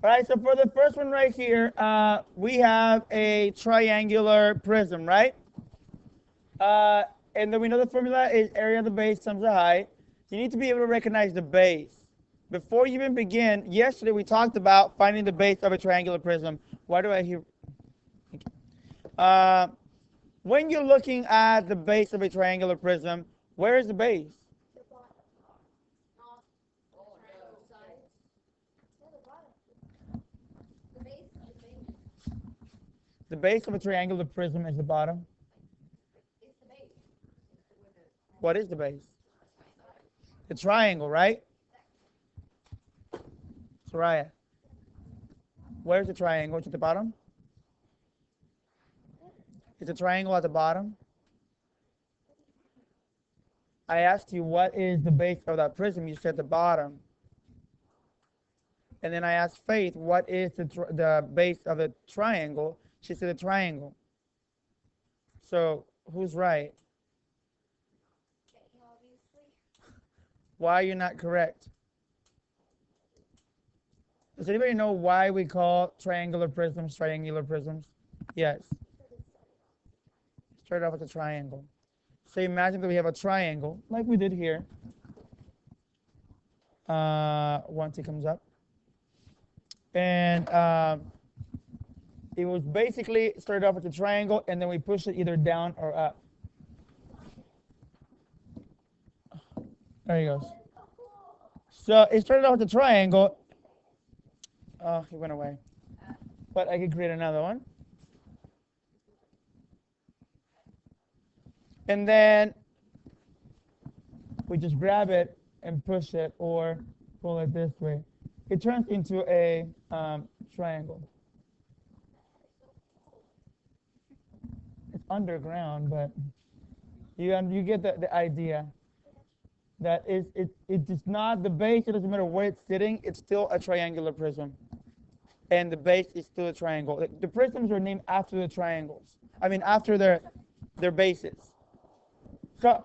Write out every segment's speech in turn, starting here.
All right, so for the first one right here, we have a triangular prism, right? Uh, and then we know the formula is area of the base times the height. You need to be able to recognize the base. Before you even begin, yesterday we talked about finding the base of a triangular prism. Why do I hear? Uh, when you're looking at the base of a triangular prism, where is the base? The base of a triangular prism is the bottom. What is the base? The triangle, right? Soraya. Where's the triangle? It's at the bottom? Is the triangle at the bottom? I asked you what is the base of that prism. You said the bottom. And then I asked Faith, what is the base of the triangle? She said the triangle. So who's right? Why are you not correct? Does anybody know why we call triangular prisms triangular prisms? Yes. Start off with a triangle. So imagine that we have a triangle, like we did here. Once it comes up. And it was basically started off with a triangle, and then we push it either down or up. There he goes. So it started off with a triangle. Oh, he went away. But I could create another one. And then we just grab it and push it or pull it this way. It turns into a triangle. It's underground, but you get the idea. That is, it's not the base. It doesn't matter where it's sitting. It's still a triangular prism, and the base is still a triangle. The prisms are named after the triangles. I mean, after their bases. So,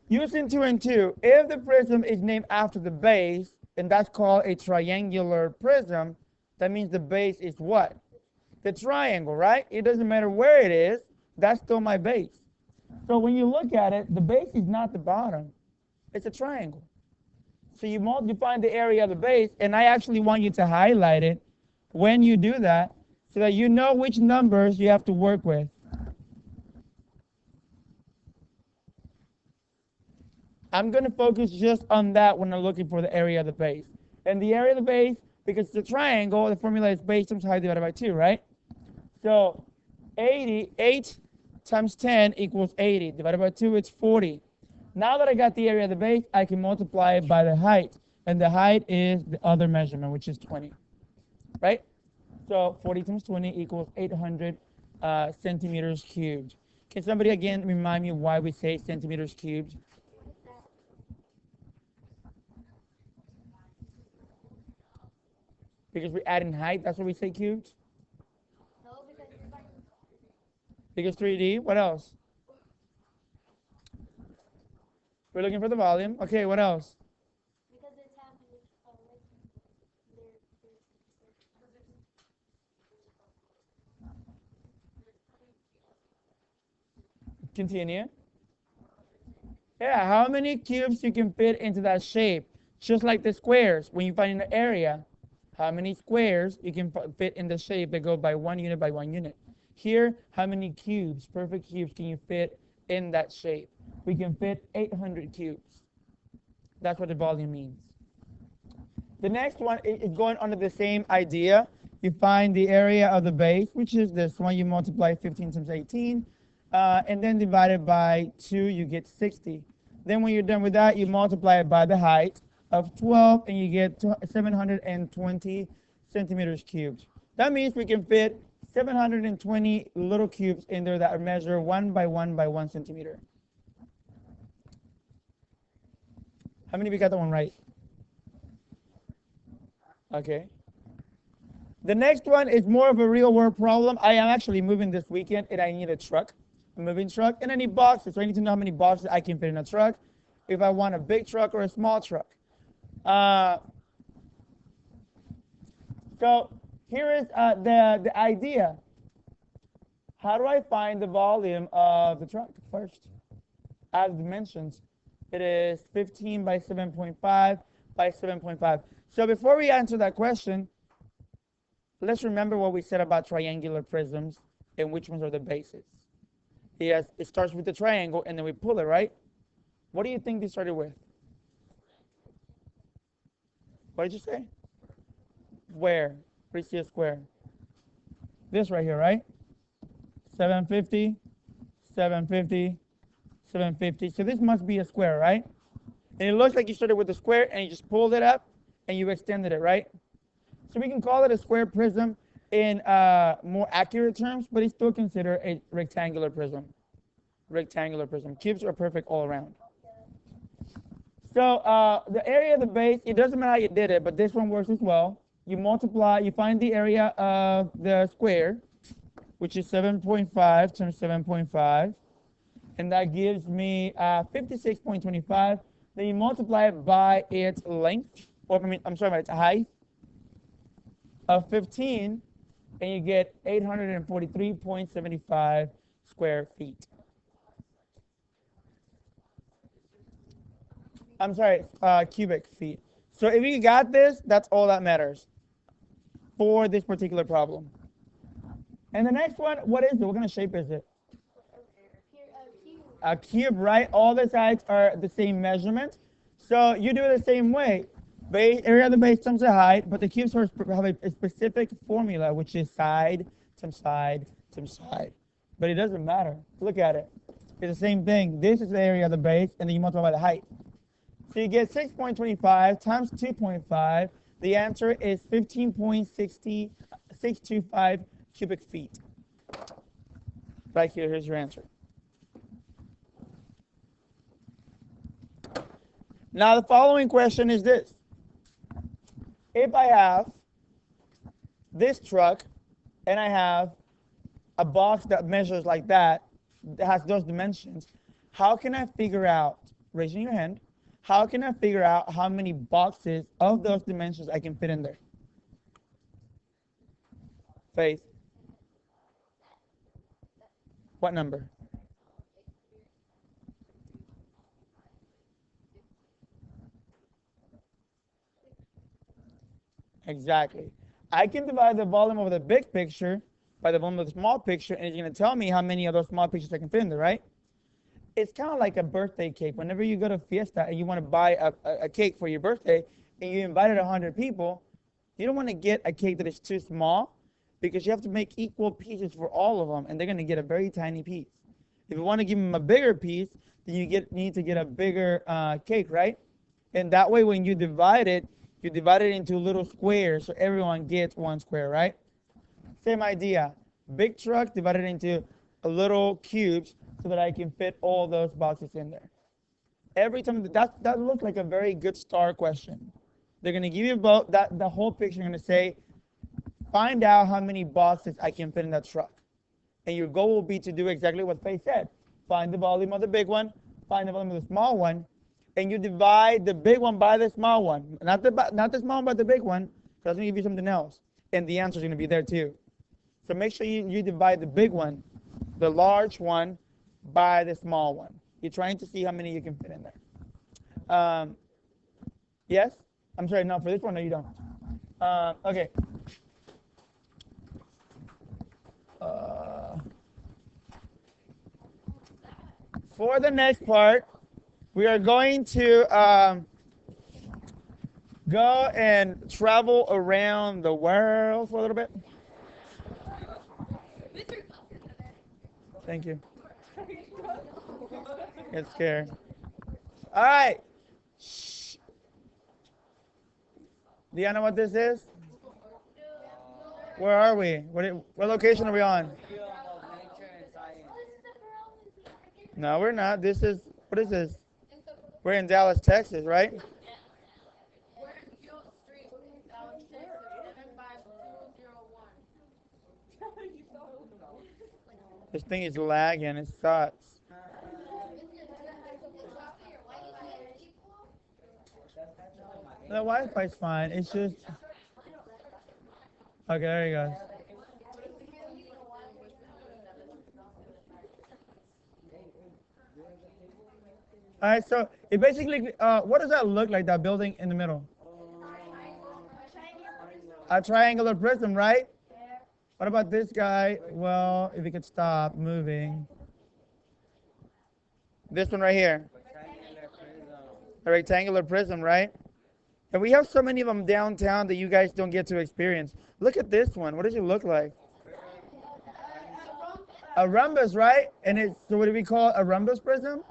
using 2 and 2, if the prism is named after the base, and that's called a triangular prism, that means the base is what? The triangle, right? It doesn't matter where it is. That's still my base. So when you look at it, the base is not the bottom. It's a triangle. So you find the area of the base, and I actually want you to highlight it when you do that so that you know which numbers you have to work with. I'm going to focus just on that when I'm looking for the area of the base. And the area of the base, because it's a triangle, the formula is base times height divided by 2, right? So 8 times 10 equals 80. Divided by 2, it's 40. Now that I got the area of the base, I can multiply it by the height. And the height is the other measurement, which is 20. Right? So 40 times 20 equals 800 centimeters cubed. Can somebody again remind me why we say centimeters cubed? Because we add in height, that's what we say cubed? No, because 3D. What else? We're looking for the volume. Okay, what else? Because it's happening. Continue. Yeah, how many cubes you can fit into that shape? Just like the squares, when you find an area, how many squares you can fit in the shape that go by 1 unit by 1 unit. Here, how many cubes, perfect cubes, can you fit in that shape? We can fit 800 cubes. That's what the volume means. The next one is going under the same idea. You find the area of the base, which is this one. You multiply 15 times 18, and then divide it by 2, you get 60. Then when you're done with that, you multiply it by the height of 12, and you get 720 centimeters cubed. That means we can fit 720 little cubes in there that measure 1 by 1 by 1 centimeter. How many of you got that one right? Okay. The next one is more of a real world problem. I am actually moving this weekend, and I need a truck, a moving truck, and I need boxes. So I need to know how many boxes I can fit in a truck, if I want a big truck or a small truck. So here is the idea. How do I find the volume of the truck first? As dimensions, it is 15 by 7.5 by 7.5. So before we answer that question, let's remember what we said about triangular prisms and which ones are the bases. Yes, it starts with the triangle and then we pull it, right? What do you think they started with? What did you say? Where? Where do you see a square? This right here, right? 750, 750, 750. So this must be a square, right? And it looks like you started with a square and you just pulled it up and you extended it, right? So we can call it a square prism in more accurate terms, but it's still considered a rectangular prism. Rectangular prism. Cubes are perfect all around. So the area of the base, it doesn't matter how you did it, but this one works as well. You multiply, you find the area of the square, which is 7.5 times 7.5, and that gives me 56.25. Then you multiply it by its length, or I'm sorry, by its height of 15, and you get 843.75 square feet. I'm sorry, cubic feet. So if you got this, that's all that matters for this particular problem. And the next one, what is it? What kind of shape is it? A cube, right? All the sides are the same measurement. So you do it the same way. Base, area of the base times the height, but the cubes have a specific formula, which is side times side times side. But it doesn't matter. Look at it. It's the same thing. This is the area of the base, and then you multiply by the height. So you get 6.25 times 2.5. The answer is 15.625 cubic feet. Right here, here's your answer. Now the following question is this. If I have this truck and I have a box that measures like that has those dimensions, how can I figure out, raising your hand, how can I figure out how many boxes of those dimensions I can fit in there? Faith. What number? Exactly. I can divide the volume of the big picture by the volume of the small picture, and it's going to tell me how many of those small pictures I can fit in there, right? It's kind of like a birthday cake. Whenever you go to Fiesta and you want to buy a cake for your birthday and you invited 100 people, you don't want to get a cake that is too small because you have to make equal pieces for all of them, and they're going to get a very tiny piece. If you want to give them a bigger piece, then you need to get a bigger cake, right? And that way, when you divide it into little squares so everyone gets one square, right? Same idea. Big truck divided into little cubes so that I can fit all those boxes in there. Every time that looks like a very good star question. They're going to give you both the whole picture. They're going to say, find out how many boxes I can fit in that truck. And your goal will be to do exactly what Faye said. Find the volume of the big one, find the volume of the small one, and you divide the big one by the small one. Not the small one, but the big one, because that's going to give you something else. And the answer is going to be there too. So make sure you divide the big one, the large one, by the small one. You're trying to see how many you can fit in there. Yes? I'm sorry, no, for this one, no, you don't. Okay. For the next part, we are going to go and travel around the world for a little bit. Thank you. Get scared. All right. Shh. Do you know what this is? Where are we? What location are we on? No, we're not. What is this? We're in Dallas, Texas, right? This thing is lagging. It sucks. The Wi-Fi's fine. It's just Okay, there you go. All right, so it basically, what does that look like, that building in the middle? A triangular prism, right? What about this guy? Well, if you could stop moving. This one right here, a rectangular prism, right? And we have so many of them downtown that you guys don't get to experience. Look at this one. What does it look like? A rhombus, right? And it's, so what do we call a rhombus prism?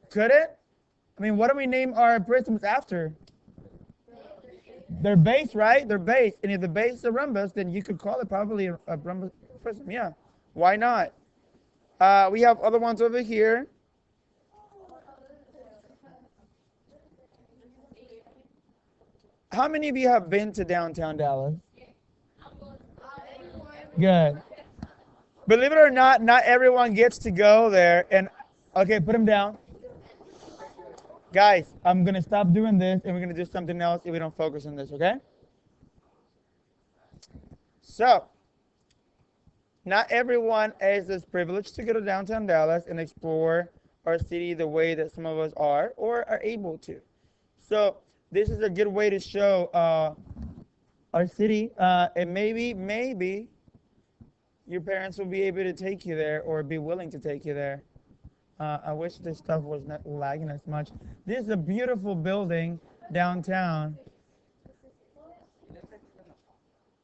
Could it? I mean, what do we name our prisms after? Their base, right? Their base. And if the base is a rhombus, then you could call it probably a rhombus prism. Yeah. Why not? We have other ones over here. How many of you have been to downtown Dallas? Good. Believe it or not, not everyone gets to go there. And okay, put them down. Guys, I'm going to stop doing this and we're going to do something else if we don't focus on this, okay? So, not everyone has this privilege to go to downtown Dallas and explore our city the way that some of us are or are able to. So, this is a good way to show our city, and maybe your parents will be able to take you there or be willing to take you there. I wish this stuff was not lagging as much. This is a beautiful building downtown.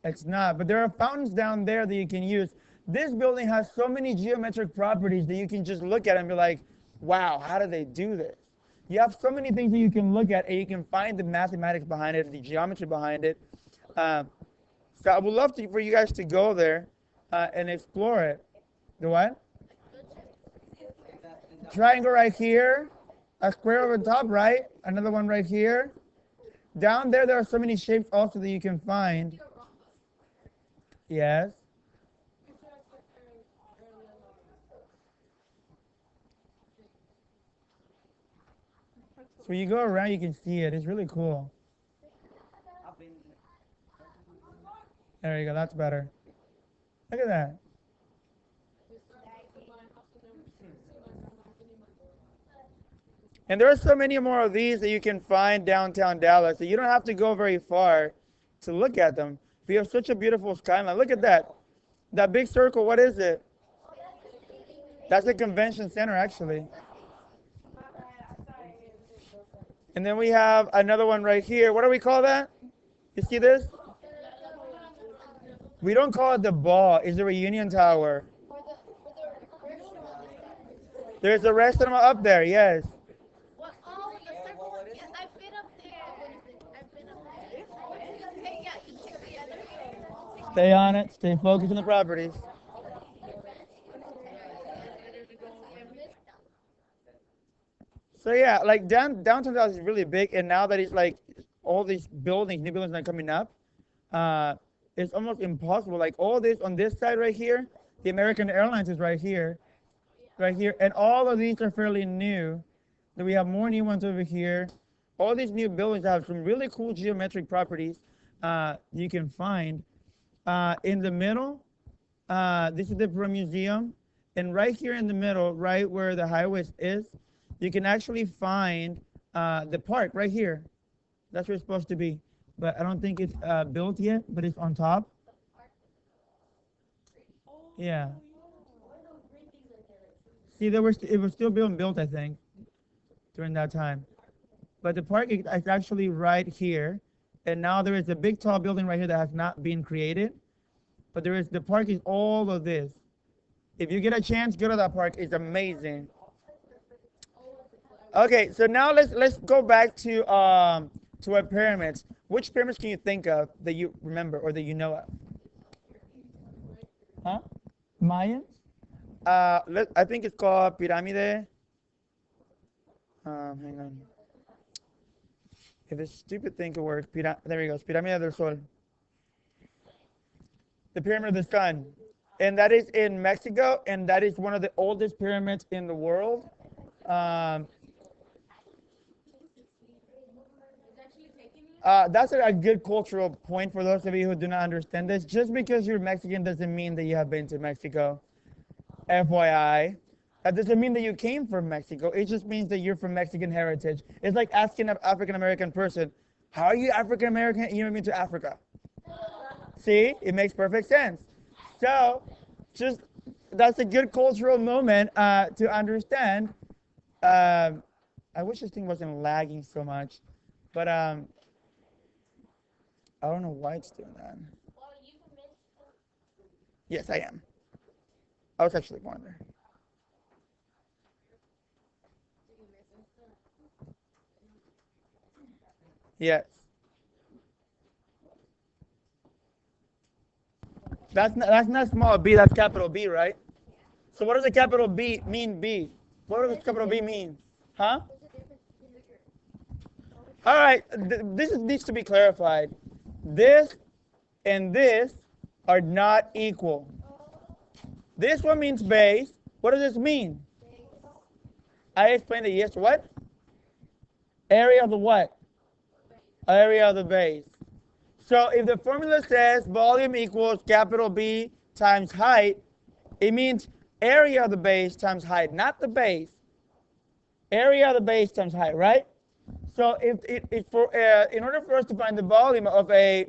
It's not, but there are fountains down there that you can use. This building has so many geometric properties that you can just look at and be like, wow, how do they do this? You have so many things that you can look at and you can find the mathematics behind it, the geometry behind it. So I would love for you guys to go there and explore it. The what? Triangle right here, a square over the top, right? Another one right here. Down there, there are so many shapes also that you can find. Yes. So when you go around, you can see it. It's really cool. There you go. That's better. Look at that. And there are so many more of these that you can find downtown Dallas. So you don't have to go very far to look at them. We have such a beautiful skyline. Look at that. That big circle, what is it? That's the convention center, actually. And then we have another one right here. What do we call that? You see this? We don't call it the ball. It's the Reunion Tower. There's a restaurant up there, yes. Stay on it. Stay focused on the properties. So yeah, like downtown Dallas is really big, and now that it's like all these buildings, new buildings are coming up, it's almost impossible. Like all this on this side right here, the American Airlines is right here, and all of these are fairly new. Then we have more new ones over here. All these new buildings have some really cool geometric properties you can find. In the middle, this is the Peru Museum, and right here in the middle, right where the highway is, you can actually find the park right here. That's where it's supposed to be, but I don't think it's built yet, but it's on top. Yeah. See, it was still being built, I think, during that time. But the park is actually right here, and now there is a big tall building right here that has not been created. But the park is all of this. If you get a chance, go to that park. It's amazing. Okay, so now let's go back to our pyramids. Which pyramids can you think of that you remember or that you know of? Huh? Mayans? I think it's called Pirámide. Hang on. If this stupid thing could work, there we go. Pirámide del Sol. The Pyramid of the Sun. And that is in Mexico, and that is one of the oldest pyramids in the world. That's a good cultural point for those of you who do not understand this. Just because you're Mexican doesn't mean that you have been to Mexico. FYI. That doesn't mean that you came from Mexico. It just means that you're from Mexican heritage. It's like asking an African American person, how are you African American? You haven't been to Africa. See, it makes perfect sense. So, just that's a good cultural moment to understand. I wish this thing wasn't lagging so much, but I don't know why it's doing that. Yes, I am. I was actually born there. Yes. That's not small b, that's capital B, right? So what does a capital B mean, B? What does capital B mean? Huh? All right, this needs to be clarified. This and this are not equal. This one means base. What does this mean? I explained it. Yes, what? Area of the what? Area of the base. So if the formula says volume equals capital B times height, it means area of the base times height, not the base. Area of the base times height, right? So in order for us to find the volume of a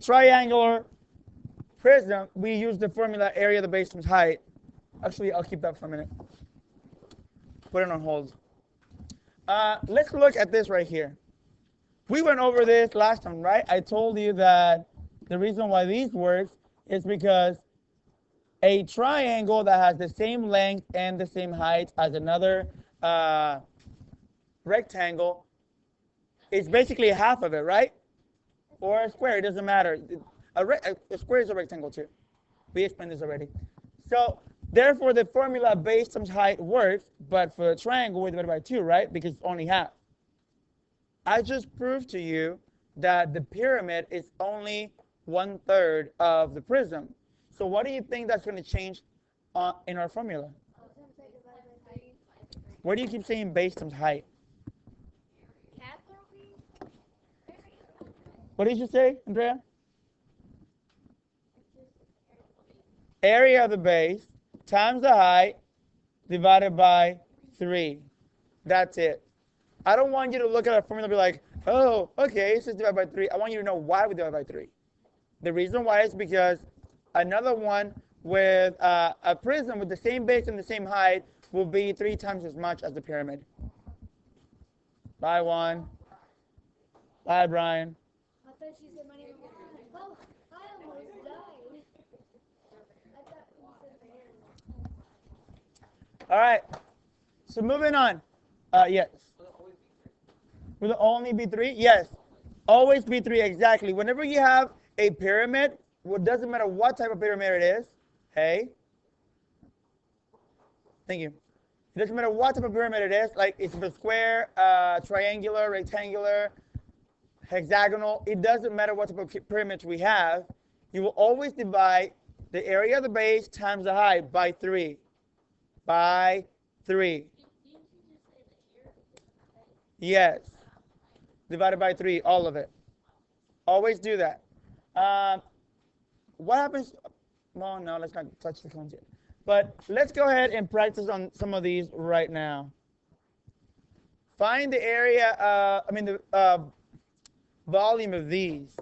triangular prism, we use the formula area of the base times height. Actually, I'll keep that for a minute. Put it on hold. Let's look at this right here. We went over this last time, right? I told you that the reason why these works is because a triangle that has the same length and the same height as another rectangle is basically half of it, right? Or a square, it doesn't matter. A square is a rectangle too. We explained this already. So therefore, the formula base times height works, but for a triangle, we divide by 2, right? Because it's only half. I just proved to you that the pyramid is only 1/3 of the prism. So what do you think that's going to change in our formula? Where do you keep saying base times height? What did you say, Andrea? Area of the base times the height divided by 3. That's it. I don't want you to look at a formula and be like, oh, okay, it's just divided by 3. I want you to know why we divide by 3. The reason why is because another one with a prism with the same base and the same height will be 3 times as much as the pyramid. Bye, Juan. Bye, Brian. I thought she said my name. Oh, I almost died. I thought you said All right. So moving on. Yes. Will it only be 3? Yes. Always be 3, exactly. Whenever you have a pyramid, it doesn't matter what type of pyramid it is. Hey. Thank you. It doesn't matter what type of pyramid it is, like it's a square, triangular, rectangular, hexagonal. It doesn't matter what type of pyramid we have. You will always divide the area of the base times the height by 3. By 3. Yes. Divided by 3, all of it. Always do that. What happens? Well, no, let's not touch the cones yet. But let's go ahead and practice on some of these right now. Find the area, the volume of these.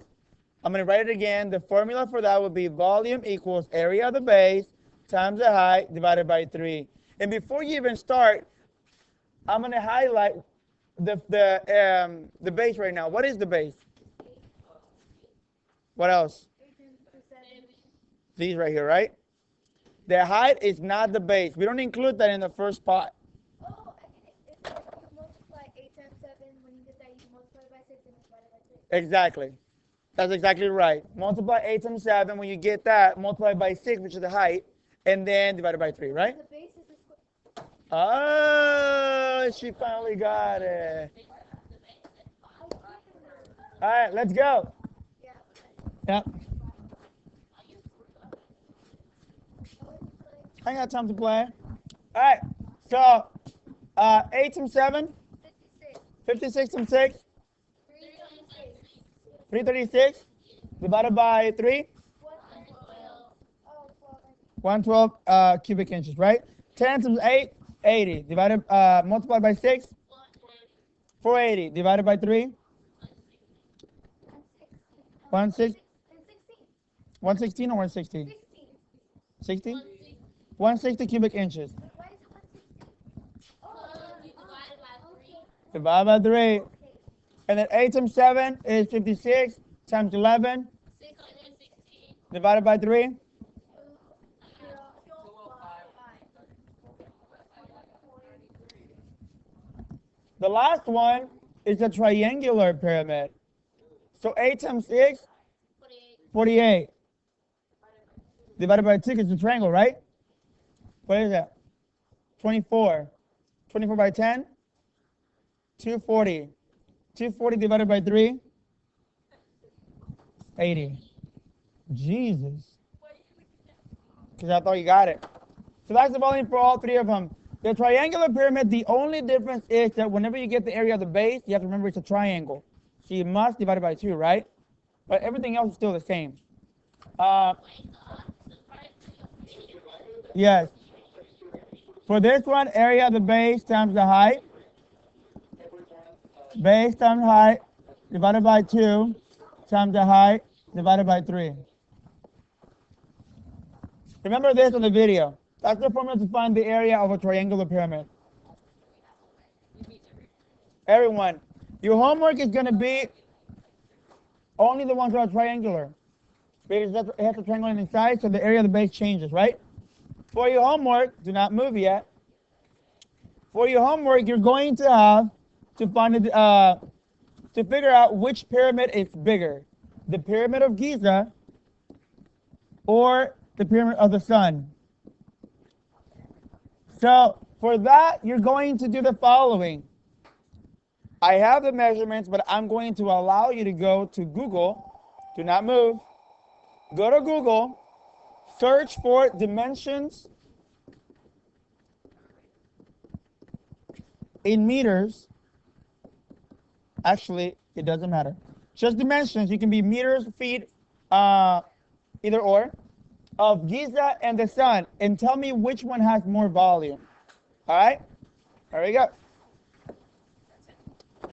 I'm going to write it again. The formula for that would be volume equals area of the base times the height divided by 3. And before you even start, I'm going to highlight the base right now. What is the base? What else? These right here, right? The height is not the base. We don't include that in the first part. Oh, if you multiply 8 times 7, when you get that, you multiply by 6 and divide it by 3. Exactly. That's exactly right. Multiply 8 times 7. When you get that, multiply by 6, which is the height, and then divide it by 3, right? The base is the square. Oh, she finally got it. All right, let's go. Yeah. Yep. I ain't got time to play. All right, so 8 times 7? 56. 56 times 6? 336 divided by 3, 112 cubic inches, right? 10 times 8, 80. Divided, multiplied by 6, 480. Divided by 3, 116 or 160? 60? 160 cubic inches. Divided by 3. And then 8 times 7 is 56 times 11. Divided by 3. The last one is a triangular pyramid. So 8 times 6, 48. Divided by 2 is a triangle, right? What is that? 24. 24 by 10? 240. 240 divided by 3? 80. Jesus. Because I thought you got it. So that's the volume for all three of them. The triangular pyramid, the only difference is that whenever you get the area of the base, you have to remember it's a triangle. So you must divide it by 2, right? But everything else is still the same. Yes. For this one, area of the base times the height. Base times height divided by 2 times the height divided by 3. Remember this on the video. That's the formula to find the area of a triangular pyramid. Everyone, your homework is going to be only the ones that are triangular. Because it has a triangle inside, so the area of the base changes, right? For your homework, do not move yet. For your homework, you're going to have to find it, to figure out which pyramid is bigger, the Pyramid of Giza or the Pyramid of the Sun. So for that, you're going to do the following. I have the measurements, but I'm going to allow you to go to Google. Do not move. Go to Google, search for dimensions in meters. Actually, it doesn't matter. Just dimensions. You can be meters, feet, either or, of Giza and the Sun, and tell me which one has more volume. All right? There we go.